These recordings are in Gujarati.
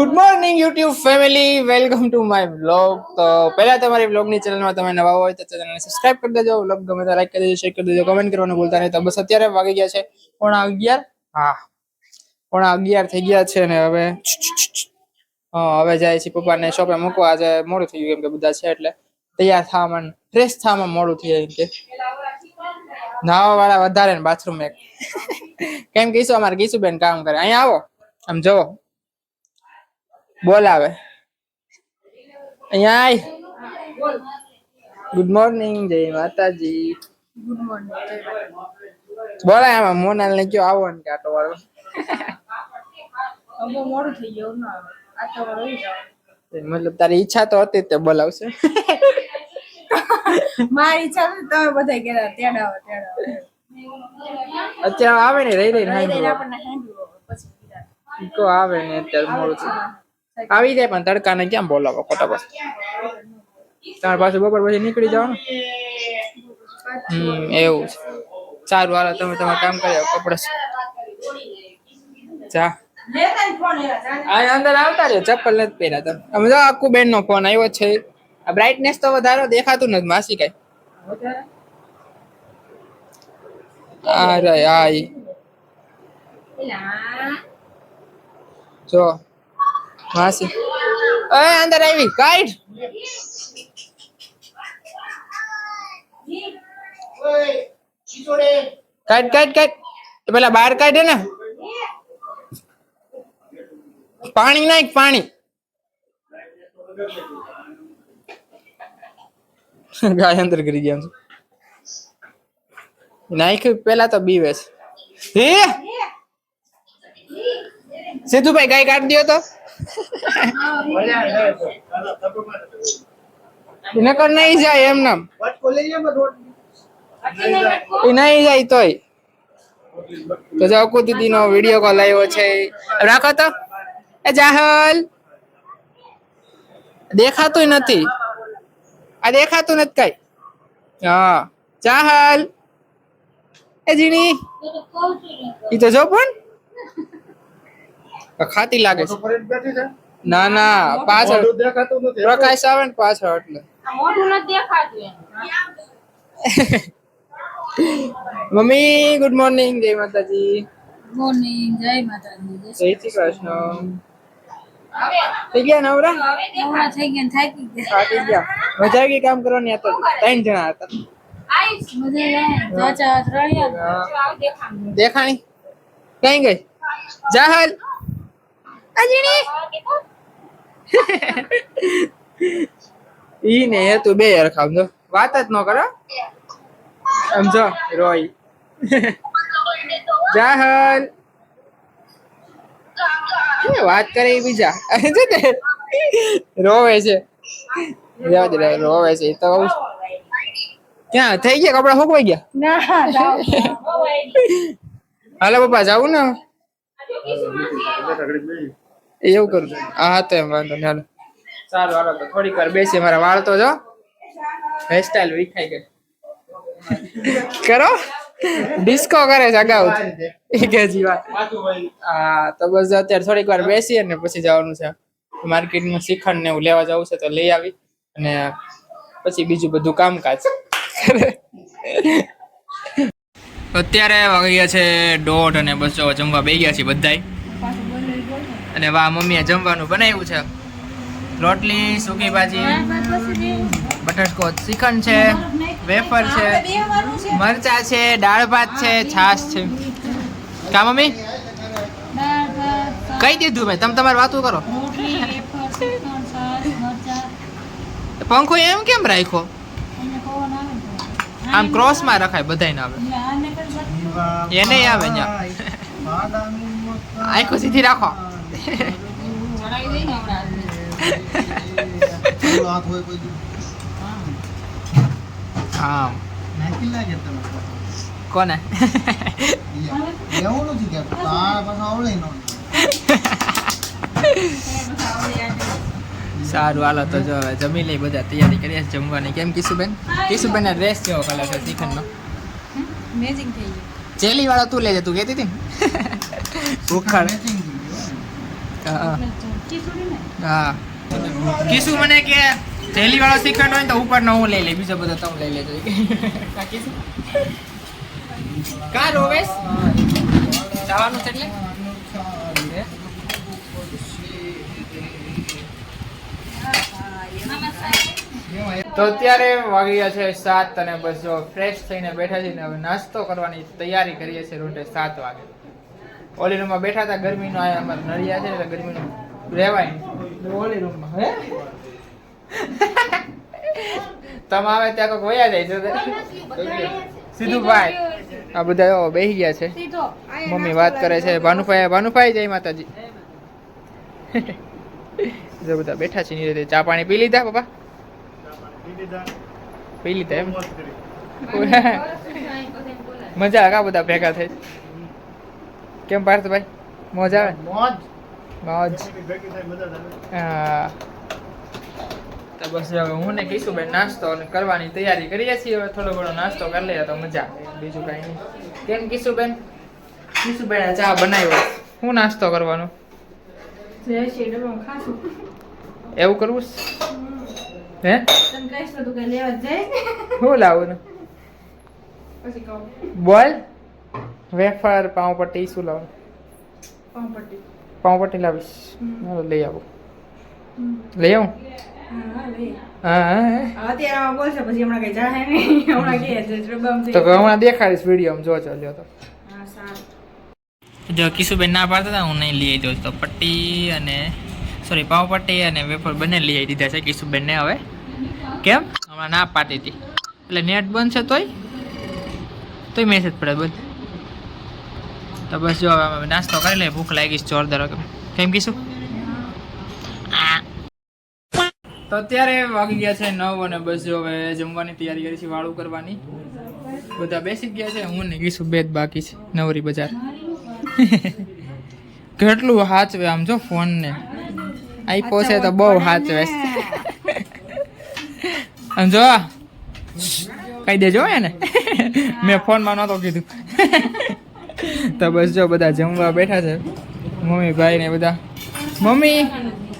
Good morning YouTube family, welcome to my vlog. તો પહેલા તમારી વ્લોગની ચેનલમાં તમે નવા હોય તો ચેનલને સબસ્ક્રાઇબ કરી દેજો. વ્લોગ ગમે તો લાઈક કરી દેજો, શેર કરી દેજો, કમેન્ટ કરવાનું ભૂલતા નહીં. તો બસ અત્યારે વાગી ગયા છે 11:30. હા, 11:30 થઈ ગયા છે ને હવે હવે જાય છે પપ્પાને શોપે મૂકવા. આજે મોડું થઈ ગયું કેમ કે બધા છે એટલે તૈયાર થવામાં ફ્રેશ થવામાં મોડું થઈ જાય કે નાવા વાળા વધારે ને બાથરૂમ એક કેમ કહીશું અમારે કીશુબેન કામ કરે. અહીંયા આવો, આમ જોવો, બોલાવે. અહીંયા આય. ગુડ મોર્નિંગ, જય માતાજી. Good morning. બોલાય આમાં મોનાલ ને કયો આવો ને આટો વાળો. હવે મોડું થઈ ગયું ના આવે. આટો વાળો ઈ જાવ. મતલબ તારી ઈચ્છા તો હતી તે બોલાવશે. મારી ઈચ્છા છે તમે બધા કેરા તેડાવો. અત્યારે આવે ને રહી રહીને રહી આપણને હેન્ડવો પછી બીજા. કો આવે ને અત્યારે મોડું છે. આવી જાય પણ તડકાને ક્યાં બોલાવો ખોટા બસ. તમારી પાસે બપોર પછી નીકળી જવાનું. એવું છે. સારું હાલો, તમે તમારું કામ કરી આવો. કપડા જા આ અંદર આવતા રહ્યો. ચપ્પલ નથી પહેર્યા તમે. અમે જો આખું બેન નો ફોન આવ્યો છે. આ બ્રાઇટનેસ તો વધારો, દેખાતું નથી માસી કઈ. અરે આઈ જો માસી એ અંદર આવી કાઢ. કાઢ પેલા બહાર કાઢે ને. પાણી નાખ, પાણી. ગાય અંદર કરી ગયા નાખ્યું પેલા તો બીવે છે. હે સીધુભાઈ ગાય કાઢ દો તો નકર નહીં જાય એમ નામ નહીં જાય તોય. તો જો અકુ દીદી નો વિડીયો કોલ આવ્યો છે. રાખો તો એ જાહલ દેખાતું નથી. આ દેખાતું નથી કઈ. હા જાહલ એ જીણી ઈ તો જો પણ ખાતી લાગે છે. ના ના પાછળ પ્રકાશ આવે ને પાછળ એટલે મોઢું નથી દેખાતું. મમ્મી ગુડ મોર્નિંગ, જય માતાજી. મોર્નિંગ, જય માતાજી. જય શ્રી કૃષ્ણ. થઈ ગયા નવરા? નવરા થઈ ગયા, થાકી ગયા. થાકી ગયા. મજા આવી ગઈ કામ કરવાની. હતા 3 જણા હતા. મજા ચાચા ત્રણિયા દેખાણી કઈ ગઈ જાહલ અજીણી ઈ ને એ તું બે હરખા સમજો, વાત જ ન કરો સમજો. રોય જાહલ વાત કરે એ બીજા રોવે છે. રોવે છે તો ક્યાં થઈ ગયા કપડા સુકવાઈ ગયા? હાલો પપ્પા જાવું ને એવું કરું. હા તો એમ વાંધો નહીં. હાલો સારું હાલો તો થોડીક વાર બેસી. મારા વાળ તો જો હેરસ્ટાઈલ વિખાઈ ગઈ. કરો ડિસ્કો કરે છે અગાઉ એક હજી વાત. હા તો બસ અત્યારે થોડીક વાર બેસી અને પછી જવાનું છે માર્કેટમાં. શ્રીખંડ ને એવું લેવા જવું છે તો લઈ આવી અને પછી બીજું બધું કામકાજ. અત્યારે વાગી ગયા છે 1:30 અને બસ જો જમવા બેસી ગયા છે બધાય. અને વાહ મમ્મીએ જમવાનું બનાવ્યું છે. રોટલી, સૂકી ભાજી, બટરસ્કોચ શ્રીખંડ છે, વેફર છે, મરચા છે, દાળ ભાત છે, છાશ છે. કા મમ્મી કહી દીધું મેં, તમે તમારી વાતો કરો. પંખો એમ કેમ રાખ્યો? આમ ક્રોસ માં રખાય, બધાય ના આવે. એને આવે આખો સીધી રાખો. હા કોને સારું હાલો તો જો હવે જમી લઈ. બધા તૈયારી કરીએ જમવાની. કેમ કીશુબેન? કીશુબેન ના ડ્રેસ કેવો કલર છે શ્રીખંડનો? મેચિંગ થઈ ગયું. જેલી વાળો તું લેજે, તું કહેતી હતી ને. ભૂખાડ હા ખીચડી ને હા કીસુ મને કે થેલી વાળો શ્રીખંડ હોય ને તો ઉપર નો હું લઈ લઈ બીજો બધો તમે લઈ લેજો કા કીસુ કા રોવેશ જવાનું છે એટલે તો અત્યારે વાગી ગયા છે 7 અને બસ જો ફ્રેશ થઈને બેઠા છીએ ને હવે નાસ્તો કરવાની તૈયારી કરીએ છીએ રોટે 7 વાગે ઓલી રૂમમાં બેઠા હતા ગરમીનો આ અમારે નળિયા છે એટલે ગરમીનો રહેવાય નહીં ઓલી રૂમમાં હે તમે આવે ત્યાં કોઈક વયા જાય છે સીધું ભાઈ આ બધા બેસી ગયા છે સીધો મમ્મી વાત કરે છે ભાનુભાઈ જય માતાજી જો બધા બેઠા છે નીચે ચા પાણી પી લીધા પપ્પા પી લીધા એમ મજા આવે બધા ભેગા થઈ કેમ પાર્થભાઈ મોજ આવે મોજ હા તો બસ હવે હું ને કીશુબેન નાસ્તો કરવાની તૈયારી કરીએ છીએ હવે થોડો ઘણો નાસ્તો કરી લઈએ તો મજા આવે બીજું કઈ નહીં કેમ કીશુબેન ચા બનાવ્યો શું નાસ્તો કરવાનો એવું કરવું હે શું લાવું ને બોલ વેફર પાઉંપટ્ટી શું લાવવાનું પાઉંપટ્ટી લાવીશ લઈ આવું લઈ આવું તો હમણાં દેખાડીશ વિડીયો જો ચાલ્યો તો જો કીશુબેન ના પાડતા હતા હું નહીં લઈ આવી દઉં તો પટ્ટી અને સોરી પાઉંપટ્ટી અને વેફર બંને લઈ આવી દીધા છે કીશુબેન ને હવે કેમ હમણાં ના પાડી હતી એટલે નેટ બંધ છે તોય મેસેજ પડે બંધ તો બસ જો હવે નાસ્તો કરી લે ભૂખ લાગી છે જોરદાર કેમ કીશું તો અત્યારે વાગી ગયા છે 9 અને બસ જો હવે જમવાની તૈયારી કરી છે વાળું કરવાની બધા બેસી ગયા છે હું ને કીશું બે જ બાકી છે નવરી બજાર કેટલું હાચવે આમ જો ફોન ને આઈપો છે તો બહુ હાચવે આમ જો કહી દેજો એને મેં ફોનમાં નહોતો કીધું તો બસ જો બધા જમવા બેઠા છે મમ્મી ભાઈ ને બધા મમ્મી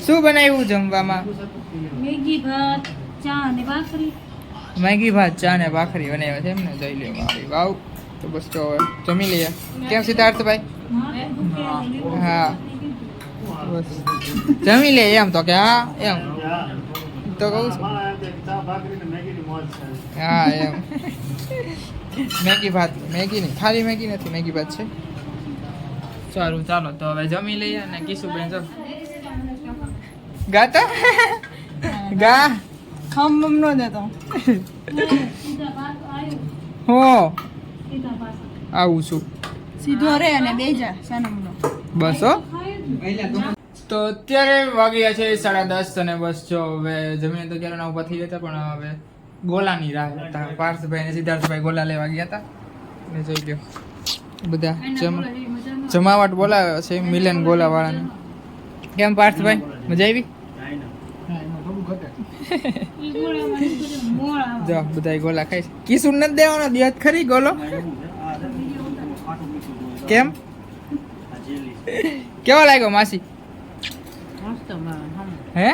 શું બનાવ્યું જમવામાં મેગી ભાત ચા અને ભાખરી મેગી ભાત ચા ને ભાખરી બનાવ્યા છે એમને જઈ લે મારી વાવ તો બસ જો હવે જમી લઈએ કેમ સિદ્ધાર્થભાઈ હા બસ જમી લે એમ તો કે હા એમ તો કહું છું હા એમ મેગી ભાત મેગી નહીં ખાલી મેગી નથી મેગી ભાત છે સારું ચાલો તો હવે જમી લઈએ અને કીશુબેન જો ગાતા ગા ખમ નો દેતો હો આવું છું સીધો રે અને બેજા સનમનો બસ હો તો અત્યારે વાગ્યા છે 10:30 અને બસ જો હવે જમીને તો ક્યારે ઉભા થઈ જતા પણ હવે ગોલાની રાહ હતા પાર્થભાઈ ને સિદ્ધાર્થભાઈ ગોલા લેવા ગયા હતા ને જોઈ લ્યો બધા જમાવટ બોલાવ્યો છે મિલન ગોલા વાળાને કેમ પાર્થભાઈ મજા આવી જો બધા ગોલા ખાઈ છે કિશુન નથી દેવાનો દિયત ખરી ગોલો કેમ કેવો લાગ્યો માસી હે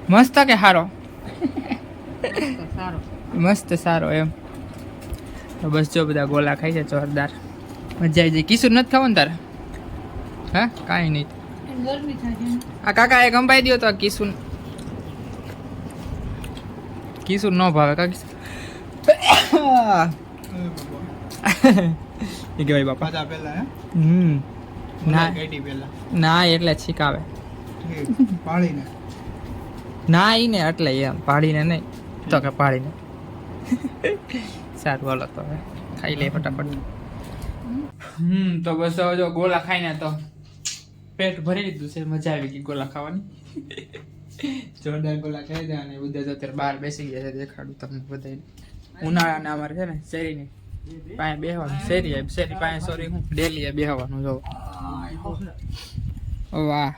મસ્ત કે સારો મસ્ત સારો એમ તો બસ જો બધા ગોલા ખાઈ છે જોરદાર મજા આવી જાય કિશુન નથી ખાવું ને તારે હા કાંઈ નહીં આ કાકા એક અંબાઈ દો તો કિશુન કિશુન ન ભાવે કા કિશુન એ કે ભાઈ બાપા પેલા ના કેટી પેલા ના એટલે છીકાવે પાણીને ના ઈ ને એટલે એમ પાડીને નહીં તો કે પાડીને સારું હાલો તો હવે ખાઈ લે ફટાફટ તો બસ હવે જો ગોલા ખાઈને તો પેટ ભરી લીધું છે મજા આવી ગઈ ગોલા ખાવાની જોરદાર ગોલા ખાઈ દે અને બધા જો અત્યારે બહાર બેસી ગયા છે દેખાડું તમને બધાને ઉનાળાના અમારે છે ને શેરીની પાસે બેહવાનું શેરી પાસે સોરી હું ડેલી બેહવાનું જો વાહ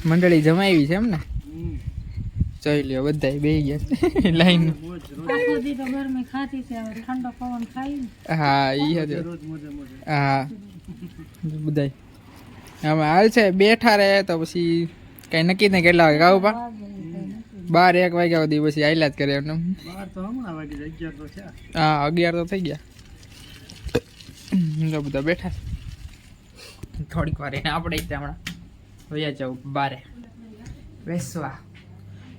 મંડળી જમાવી છે એમ ને જોઈ લ્યો બધા બેહી ગયા છે લાઈન હા ઈ હતું હા બધા આમાં હાલ છે બેઠા રહે તો પછી કઈ નક્કી નહીં કેટલા વાગે ગાવું પા 12-1 વાગ્યા સુધી પછી આયલા જ કરે એમને હા 11 તો થઈ ગયા બધા બેઠા છે થોડીક વાર એને આપણે હમણાં વયા જાવ બારે બેસવા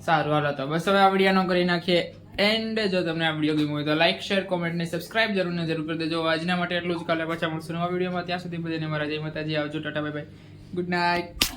સારું હાલો તો બસ હવે આ વિડીયોનો કરી નાખીએ એન્ડ જો તમને આ વિડીયો ગમ્યો હોય તો લાઈક શેર કોમેન્ટ ને સબસ્ક્રાઇબ જરૂર કરી દેજો આજના માટે એટલું જ કાલે પાછા મળશું નવા વિડીયોમાં ત્યાં સુધી બધાને મારા જય માતાજી આવજો Tata bye bye good night